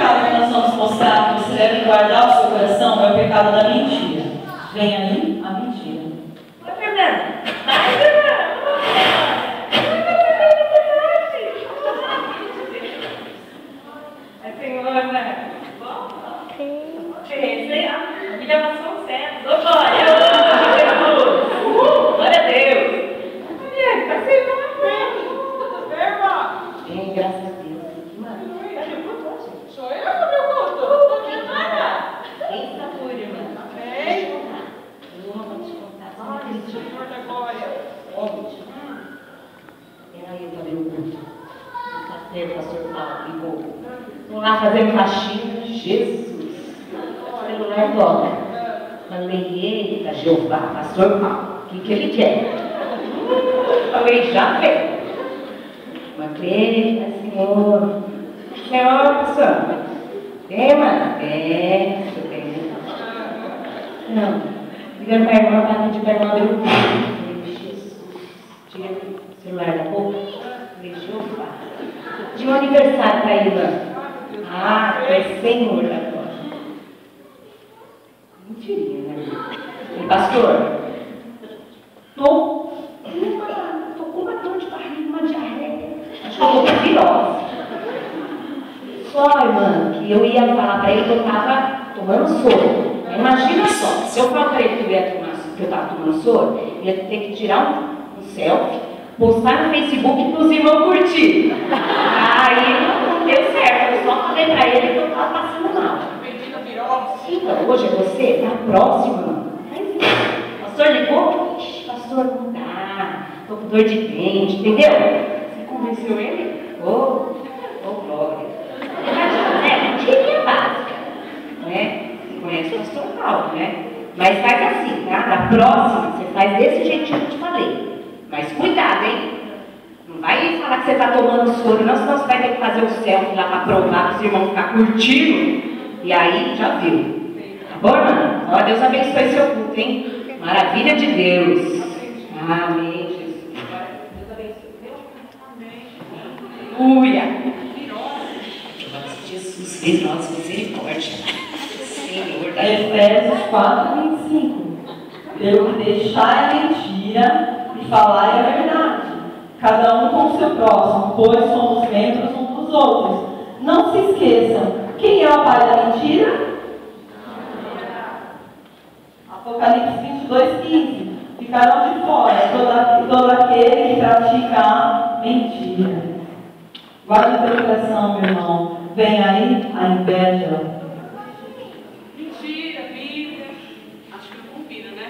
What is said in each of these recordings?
pecado que nós vamos mostrar que você deve guardar o seu coração é o pecado da mentira. Vem aí a mentira. Vai, Fernanda. Vai, Fernanda. É Senhor, né? Me passou certo. Ô, glória! Glória a Deus! Mulher, tá servindo a frente. Bem, graças a Deus. Sou eu, meu culto? Quem manda? Quem está por, irmã? Amém. Eu vou te contar. Ai, Senhor da glória. Aí eu falei o culto. Está certo, pastor Paulo, ligou. Vou lá fazer um faxina. Jesus. O celular toca. Falei, eita, Jeová, pastor Paulo, o que ele quer? Falei, já vem. Matei, Senhor. Senhor, pastor. Tem, mano? Tem. Não. Ligando para a irmã, para pedir para a irmã ver o culto. Falei, Jesus. Tira o celular da boca. Falei, Jeová. Tinha um aniversário para a irmã. Ah, foi Senhor da glória. Mentirinha, né? E pastor, tô com uma dor de barriga, uma diarreia. Acho que eu tô com virose. Só, irmã, que eu ia falar para ele que eu estava tomando soro. Imagina só, se eu falar para ele que eu estava tomando soro, ele ia ter que tirar um selfie, postar no Facebook para os irmãos curtir. Aí não deu certo, eu só falei para ele que eu estava passando mal. Então, hoje é você, na próxima. Pastor ligou? Ixi, pastor, não dá. Estou com dor de dente, entendeu? Você convenceu ele? Glória. Imagina, né? Mentira básica. Né? Você conhece o pastor Paulo, né? Mas faz assim, tá? Na próxima, você faz desse jeitinho que eu te falei. Mas cuidado, hein? Não vai falar que você está tomando soro, não, senão você vai ter que fazer um selfie lá para provar, para os irmãos ficar curtindo. E aí, já viu. Tá bom, irmã? Ó, Deus abençoe seu culto, hein? Maravilha de Deus. Amém, Jesus. Deus abençoe. Amém. Aleluia. Jesus, fez nossa misericórdia. Senhor da Efésios 4:25. Pelo que deixar a mentira e falar a verdade. Cada um com o seu próximo, pois somos membros uns dos outros. Não se esqueçam. Quem é o pai da mentira? Apocalipse 22:15. Ficarão de fora todo aquele que pratica a mentira. Guarde o teu coração, meu irmão. Vem aí a inveja. Mentira, Bíblia. Acho que não combina, né?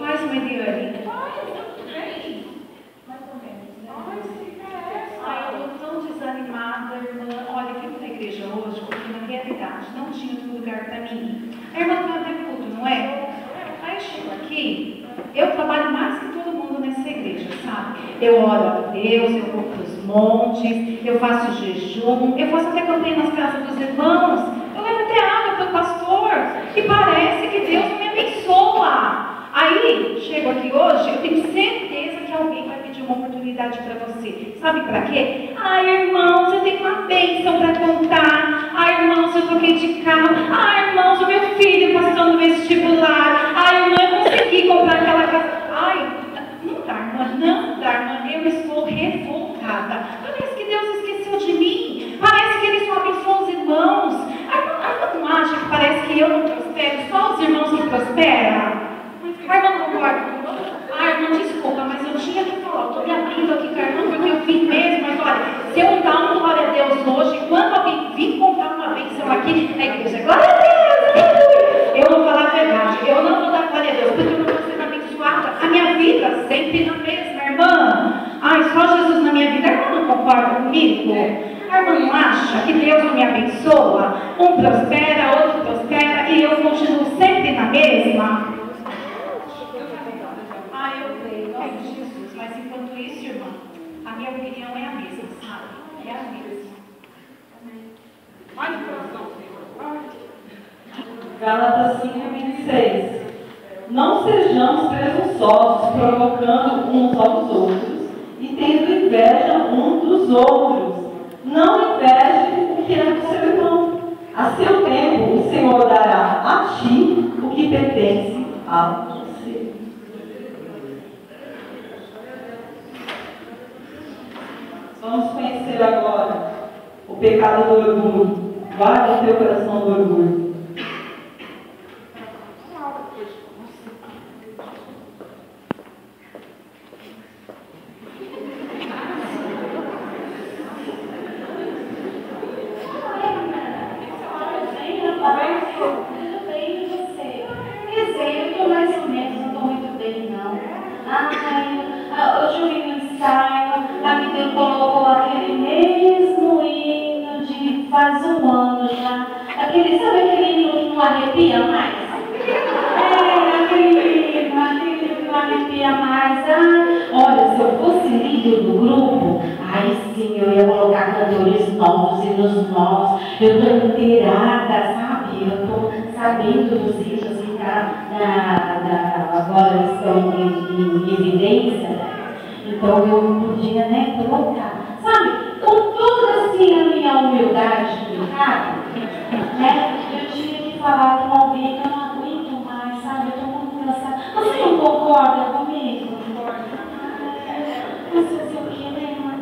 Faz, Mariane. Eu estou tão desanimada, irmã. Olha, eu fui na igreja hoje, porque na realidade não tinha outro lugar para mim. A irmã está até culto, não é? Aí eu chego aqui, eu trabalho mais que todo mundo nessa igreja, sabe? Eu oro a Deus, eu vou para os montes, eu faço jejum, eu faço até campanha nas casas dos irmãos, eu levo até água para o pastor, e parece que Deus me abençoa. Aí, chego aqui hoje, eu tenho certeza que alguém vai pedir uma oportunidade para você. Sabe para quê? Ai, irmãos, eu tenho uma bênção para contar. Ai, irmãos, eu troquei de carro. Ai, irmãos, o meu filho passou no vestibular. Ai, irmã, eu consegui comprar aquela casa. Ai, não dá, irmã, não dá, irmã. Eu estou revoltada. Parece que Deus esqueceu de mim. Parece que Ele só abençoa os irmãos. A irmã não acha que parece que eu não prospero? Só os irmãos que prosperam? A irmã concorda? Irmã, desculpa, mas eu tinha que falar. Estou me abrindo aqui com a irmã porque eu fiz mesmo. Mas olha, se eu dar um glória a Deus hoje, quando alguém vir comprar uma bênção aqui na igreja, glória a Deus, eu vou falar a verdade. Eu não vou dar glória a Deus porque eu não vou ser abençoada. A minha vida sempre na mesma, irmã. Ai, só Jesus na minha vida. A irmã não concorda comigo? A irmã não acha que Deus não me abençoa? Um prospera, outro prospera e eu continuo sempre na mesma? Eu creio, em nome de Jesus, mas enquanto isso, irmã, a minha opinião é a mesma, sabe? É a mesma. Olha o coração, Senhor. Gálatas 5:26. Não sejamos presunçosos. cobiçosos, provocando uns aos outros e tendo inveja uns dos outros. Não inveje o que é do seu irmão. A seu tempo, o Senhor dará a ti o que pertence a você. Vamos conhecer agora o pecado do orgulho. Guarda o teu coração do orgulho. Hoje eu vim no ensaio, a menina colocou aquele mesmo hino de faz um ano já. Sabe aquele hino que não arrepia mais? Aquele hino que não arrepia mais. Olha, se eu fosse líder do grupo, aí sim eu ia colocar cantores novos, hinos novos. Eu estou inteirada, sabe? Eu estou sabendo dos hinos que agora estão em evidência. Então eu podia, colocar, sabe, com toda assim a minha humildade de pecado, eu tinha que falar com alguém que eu não aguento mais, sabe, eu estou muito cansada. Você não concorda comigo? Mas fazer o que, né, irmã?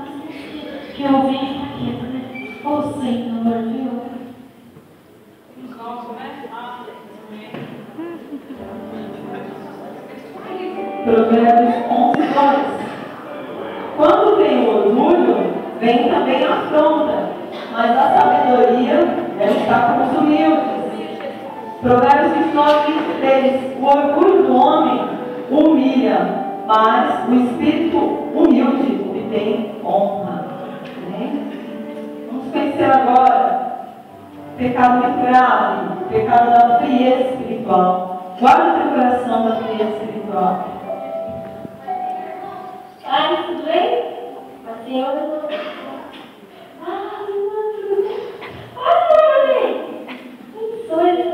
Que eu venho aqui, né? Ô Senhor, viu? Provérbios 11:2. Quando vem o orgulho, vem também a afronta, mas a sabedoria está com os humildes. Provérbios 29:23. O orgulho do homem humilha, mas o espírito humilde obtém honra. Vamos conhecer agora o pecado muito grave, o pecado da frieza espiritual. Guarda o teu coração da frieza espiritual. Tudo bem? A senhora não. Sou linda.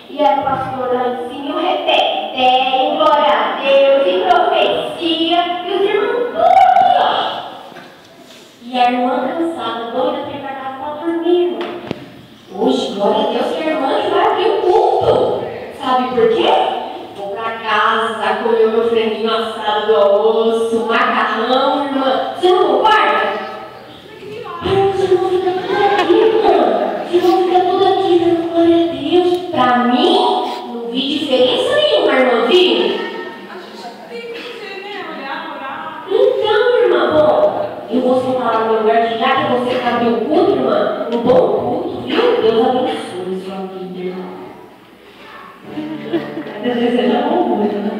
E a pastora ensina o reteté, glória a Deus, e profecia, e os irmãos tudo aqui, ó. E a irmã cansada, doida, preparada para dormir. Hoje, glória a Deus, que a irmã que vai abrir o culto. Sabe por quê? Vou para casa, comer o meu franguinho assado do almoço, macarrão, irmã. Você não concorda? Os irmãos ficam tudo aqui, irmã. Os irmãos ficam tudo aqui, dando glória a Deus. Para mim, não vi diferença nenhuma, irmã, viu? A gente tem que ser, né? Orar. Então, irmã, bom, eu vou sentar lá no meu lugar, que já que você abriu o culto, irmã, um bom culto, viu? Deus abençoe sua vida, irmã. Deseja bom culto, né?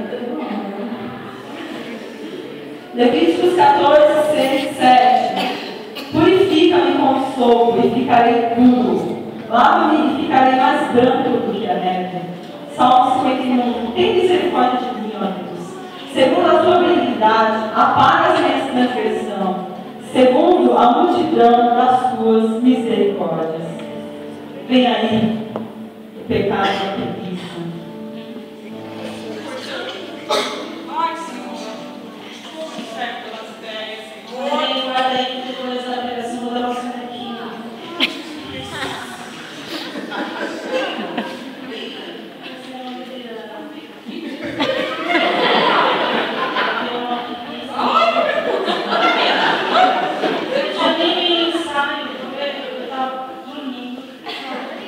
Levíticos 14:6-7. Purifica-me com o sopro e ficarei puro. Lava-me e ficarei mais branco do que a neve. Salmo 51. Tem misericórdia de mim, ó Deus. Segundo a tua benignidade, apaga as minhas transgressões. Segundo a multidão das tuas misericórdias. Vem aí o pecado da preguiça. Ai, Senhor. Como certo pelas ideias, Senhor. Guarda aí que depois da pregação vou dar uma sonequinha.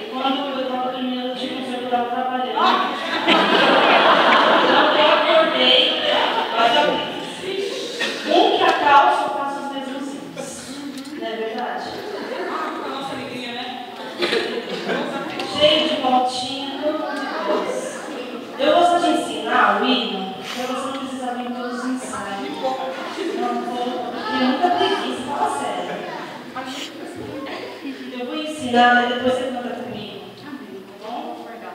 Quando eu estava terminando de consertar, eu estava trabalhando. ensinar, né? Depois você canta comigo. Amém. Tá bom? Legal.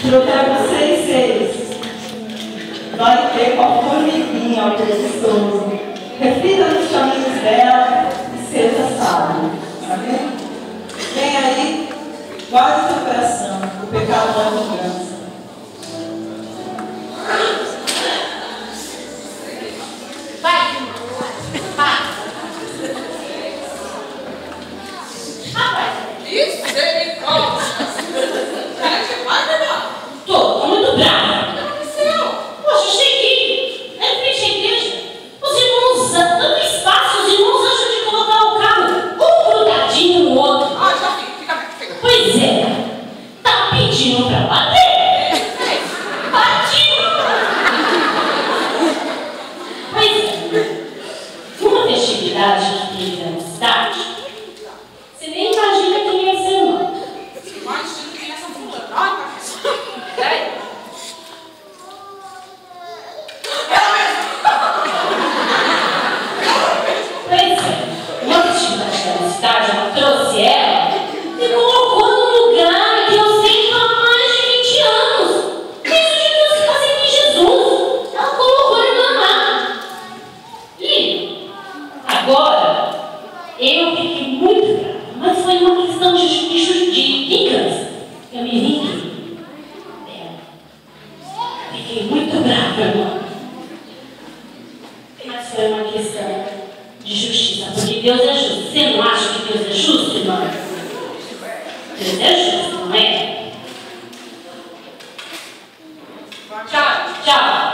Provérbio 6,6. Vai ter com a formiguinha ao preguiçoso. Reflita nos caminhos dela e seja sábio. Amém? Vem aí, guarde o seu coração. O pecado não é vingança. Tô muito brava. Poxa, cheguei. É frente à igreja. Os irmãos, tanto espaço, os irmãos acham de colocar o carro um grudadinho no outro. Ah, já vi. Fica bem. Pois é. Tá pedindo pra bater. Partiu. Pois é. Uma festividade que teve na cidade, você nem imagina quem ia ser, não. Imagina que essa fulana. Ai, peraí. Pois é, uma festividade da cidade, ela trouxe ela e colocou num lugar que eu sei há mais de 20 anos. Isso de Deus que passei em Jesus. Ela colocou ele lá. E agora, eu fiquei muito brava, mas foi uma questão de vingança. Eu me vinguei dela. Fiquei muito brava, irmão. Mas foi uma questão de justiça, porque Deus é justo. Você não acha que Deus é justo, irmão? Deus é justo, não é? Tchau, tchau.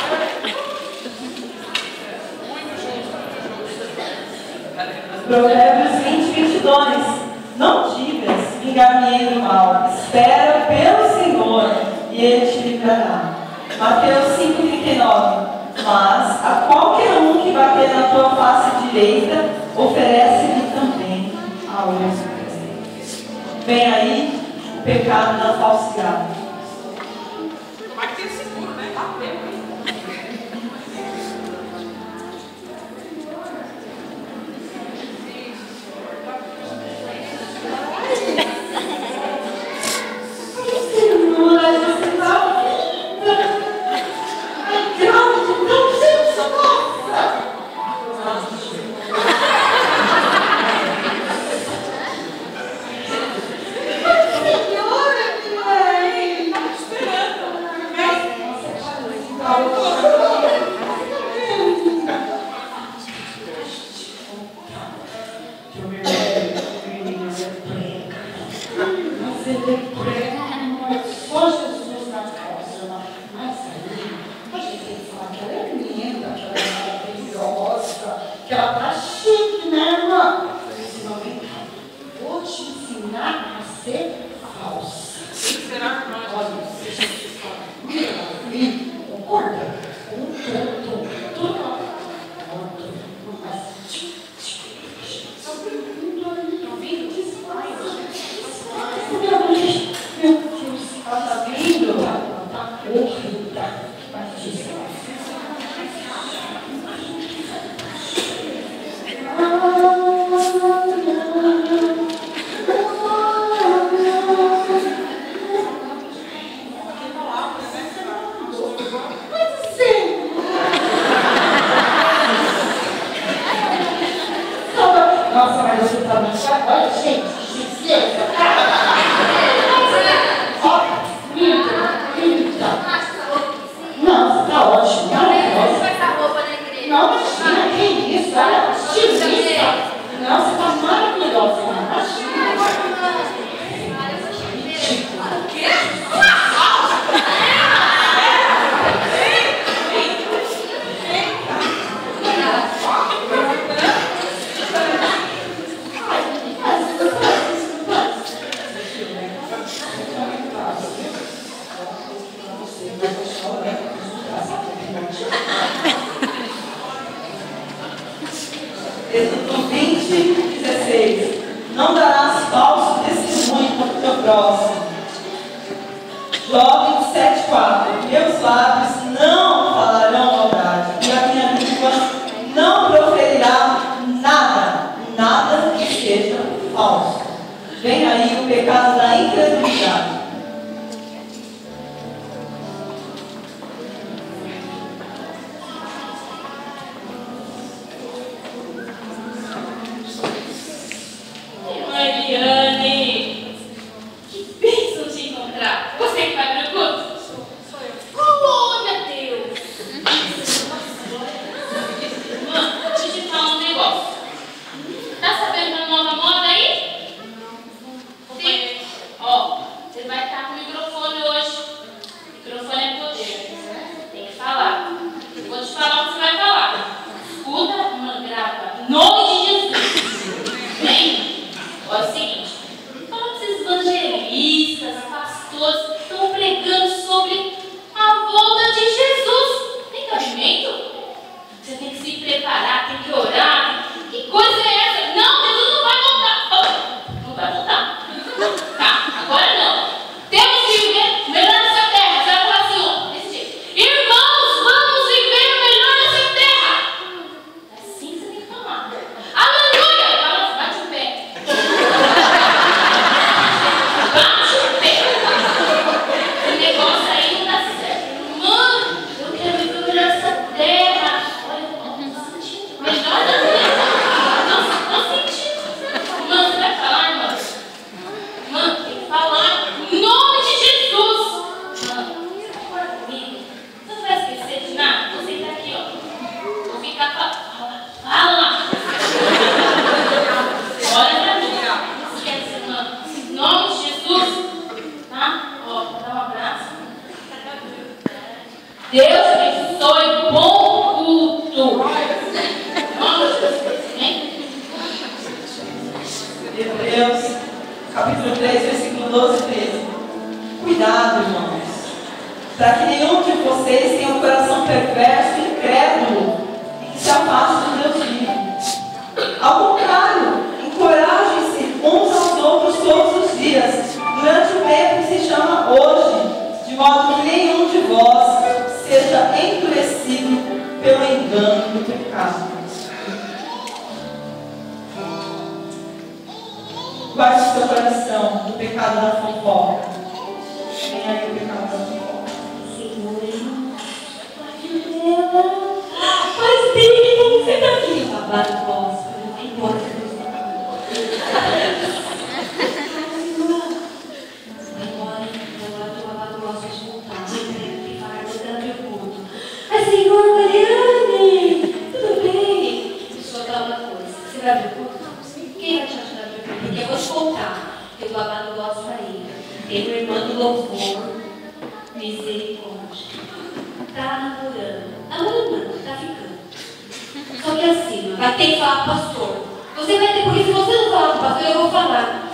Provérbios 20:22. Não digas, vingar-me-ei do mal. Espera pelo Senhor e Ele te livrará. Mateus 5:39. Mas a qualquer um que bater na tua face direita, oferece-lhe também a outra. Vem aí o pecado da falsidade. Vai ter seguro, né? Tá bem. Êxodo 20, 16. Não darás falso testemunho contra o teu próximo. Jó 27, 4. Meus lábios não falarão maldade, e a minha língua não proferirá nada que seja falso. Vem aí o pecado da incredulidade. Mariane, que bênção te encontrar. Você que vai para o culto? Glória a Deus. Mano, deixa eu te falar um negócio. Tá sabendo da nova moda aí? Sim. Ó, você vai estar com o microfone hoje. O microfone é poder. Tem que falar. Eu vou te falar o que você vai falar. Escuta, mano, grava. Em nome de Jesus. Vem. Olha o seguinte, fala para esses evangelistas, pastores que estão pregando sobre a volta de Jesus. Tem cabimento? Você tem que se preparar, tem que orar. Que coisa é essa? Não, Jesus não vai voltar. Não vai voltar. Tá? Agora não. Temos que viver melhor nessa terra. Você vai falar assim, ó, desse jeito. Irmãos, vamos viver o melhor nessa terra. É assim que você tem que falar. Aleluia! Fala, bate o pé. Bate o pé. Esse negócio aí não dá certo. Mano, eu quero viver o melhor dessa terra. Olha, eu tô sentindo. Melhor da terra. Não sentindo. Mano, você vai falar, irmão? Mano, tem que falar. Em nome de Jesus. Mano, acorda comigo. Você não vai esquecer de nada. Você tá aqui, ó. Vou ficar fala. Olha pra mim. Esquece, mano. Em nome de Jesus. Tá? Ó, dá um abraço. Deus abençoe. Bom culto. Em nome de Jesus. Amém? Hebreus, capítulo 3, versículo 12 e 13. Cuidado, irmãos, para que nenhum de vocês tenha um coração perverso e incrédulo e que se afaste do Deus vivo. Ao contrário, encorajem-se uns aos outros todos os dias, durante o tempo que se chama hoje, de modo que nenhum de vós seja endurecido pelo engano do pecado. Guarde o seu coração do pecado da fofoca. Vem aí o pecado da fofoca. Senhor, faz tempo que você está aqui. Babado gosta, não importa. Agora o babado gosta de voltar. Tem que falar durante o culto. Mas, senhor Mariane, tudo bem? Deixa eu falar uma coisa. Você vai ver o culto? Quem vai te ajudar a ver o culto? Porque eu vou te contar. Que o babado gosta aí. Tem uma irmã do louvor. Misericórdia. Tá namorando. Namorando não, tá ficando. Só que assim, vai ter que falar com o pastor. Você vai ter, porque se você não falar com o pastor, eu vou falar.